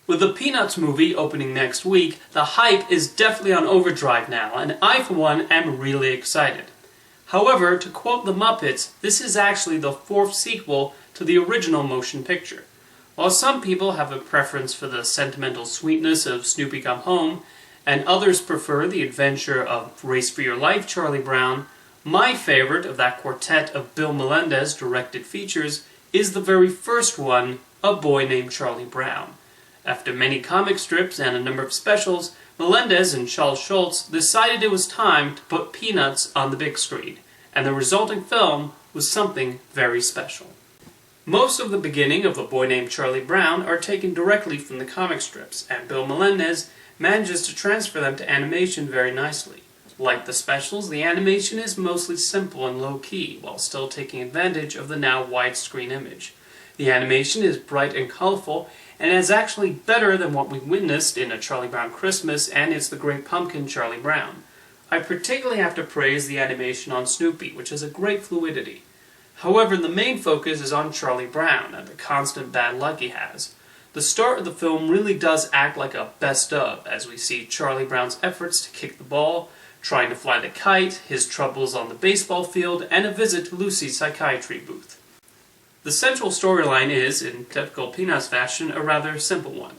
With the Peanuts movie opening next week, the hype is definitely on overdrive now, and I for one am really excited. However, to quote the Muppets, this is actually the fourth sequel to the original motion picture. While some people have a preference for the sentimental sweetness of Snoopy Come Home, and others prefer the adventure of Race for Your Life, Charlie Brown, my favorite of that quartet of Bill Melendez directed features is the very first one, A Boy Named Charlie Brown. After many comic strips and a number of specials, Melendez and Charles Schulz decided it was time to put Peanuts on the big screen, and the resulting film was something very special. Most of the beginning of A Boy Named Charlie Brown are taken directly from the comic strips, and Bill Melendez manages to transfer them to animation very nicely. Like the specials, the animation is mostly simple and low-key, while still taking advantage of the now widescreen image. The animation is bright and colorful, and is actually better than what we witnessed in A Charlie Brown Christmas and It's the Great Pumpkin Charlie Brown. I particularly have to praise the animation on Snoopy, which has a great fluidity. However, the main focus is on Charlie Brown and the constant bad luck he has. The start of the film really does act like a best of, as we see Charlie Brown's efforts to kick the ball, trying to fly the kite, his troubles on the baseball field, and a visit to Lucy's psychiatry booth. The central storyline is, in typical Peanuts fashion, a rather simple one.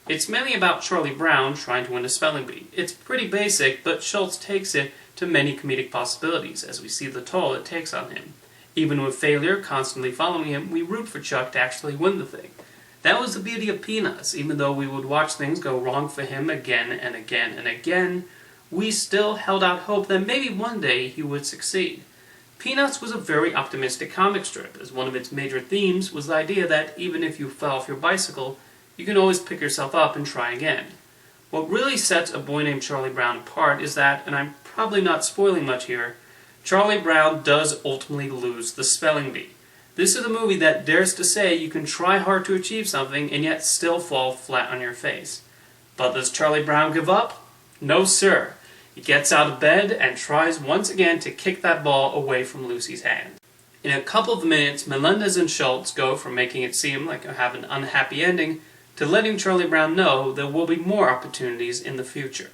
It's mainly about Charlie Brown trying to win a spelling bee. It's pretty basic, but Schulz takes it to many comedic possibilities, as we see the toll it takes on him. Even with failure constantly following him, we root for Chuck to actually win the thing. That was the beauty of Peanuts. Even though we would watch things go wrong for him again and again and again, we still held out hope that maybe one day he would succeed. Peanuts was a very optimistic comic strip, as one of its major themes was the idea that even if you fell off your bicycle, you can always pick yourself up and try again. What really sets A Boy Named Charlie Brown apart is that, and I'm probably not spoiling much here, Charlie Brown does ultimately lose the spelling bee. This is a movie that dares to say you can try hard to achieve something and yet still fall flat on your face. But does Charlie Brown give up? No, sir. He gets out of bed and tries once again to kick that ball away from Lucy's hand. In a couple of minutes, Melendez and Schulz go from making it seem like I have an unhappy ending to letting Charlie Brown know there will be more opportunities in the future.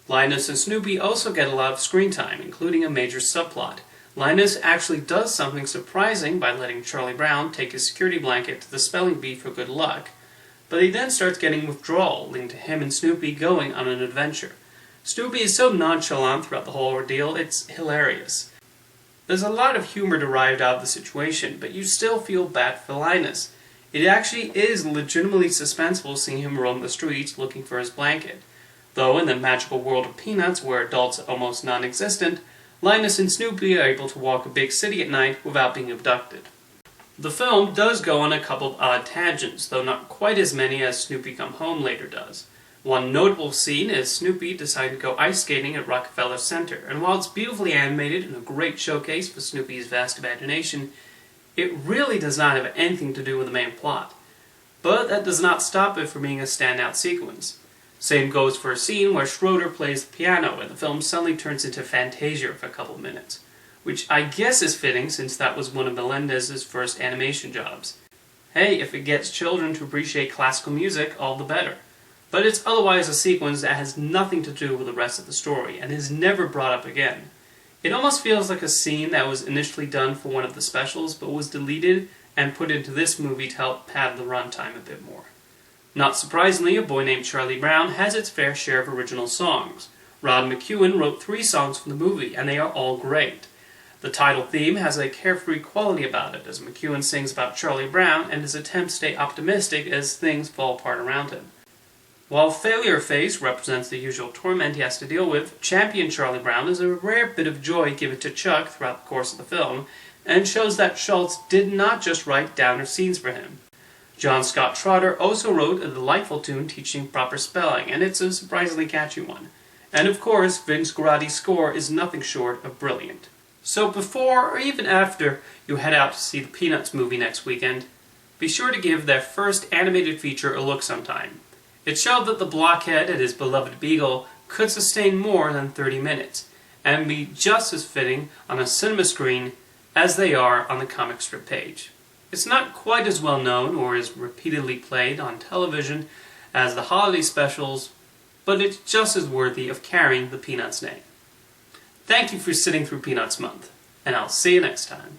Linus and Snoopy also get a lot of screen time, including a major subplot. Linus actually does something surprising by letting Charlie Brown take his security blanket to the spelling bee for good luck, but he then starts getting withdrawal, leading to him and Snoopy going on an adventure. Snoopy is so nonchalant throughout the whole ordeal, it's hilarious. There's a lot of humor derived out of the situation, but you still feel bad for Linus. It actually is legitimately suspenseful seeing him roam the streets looking for his blanket. Though in the magical world of Peanuts, where adults are almost non-existent, Linus and Snoopy are able to walk a big city at night without being abducted. The film does go on a couple of odd tangents, though not quite as many as Snoopy Come Home later does. One notable scene is Snoopy deciding to go ice skating at Rockefeller Center, and while it's beautifully animated and a great showcase for Snoopy's vast imagination, it really does not have anything to do with the main plot. But that does not stop it from being a standout sequence. Same goes for a scene where Schroeder plays the piano and the film suddenly turns into Fantasia for a couple of minutes, which I guess is fitting since that was one of Melendez's first animation jobs. Hey, if it gets children to appreciate classical music, all the better. But it's otherwise a sequence that has nothing to do with the rest of the story and is never brought up again. It almost feels like a scene that was initially done for one of the specials but was deleted and put into this movie to help pad the runtime a bit more. Not surprisingly, A Boy Named Charlie Brown has its fair share of original songs. Rod McEwen wrote 3 songs for the movie, and they are all great. The title theme has a carefree quality about it, as McEwen sings about Charlie Brown and his attempts to stay optimistic as things fall apart around him. While Failure Face represents the usual torment he has to deal with, Champion Charlie Brown is a rare bit of joy given to Chuck throughout the course of the film, and shows that Schulz did not just write downer scenes for him. John Scott Trotter also wrote a delightful tune teaching proper spelling, and it's a surprisingly catchy one. And of course, Vince Guaraldi's score is nothing short of brilliant. So before or even after you head out to see the Peanuts movie next weekend, be sure to give their first animated feature a look sometime. It showed that the blockhead and his beloved beagle could sustain more than 30 minutes, and be just as fitting on a cinema screen as they are on the comic strip page. It's not quite as well known or as repeatedly played on television as the holiday specials, but it's just as worthy of carrying the Peanuts name. Thank you for sitting through Peanuts Month, and I'll see you next time.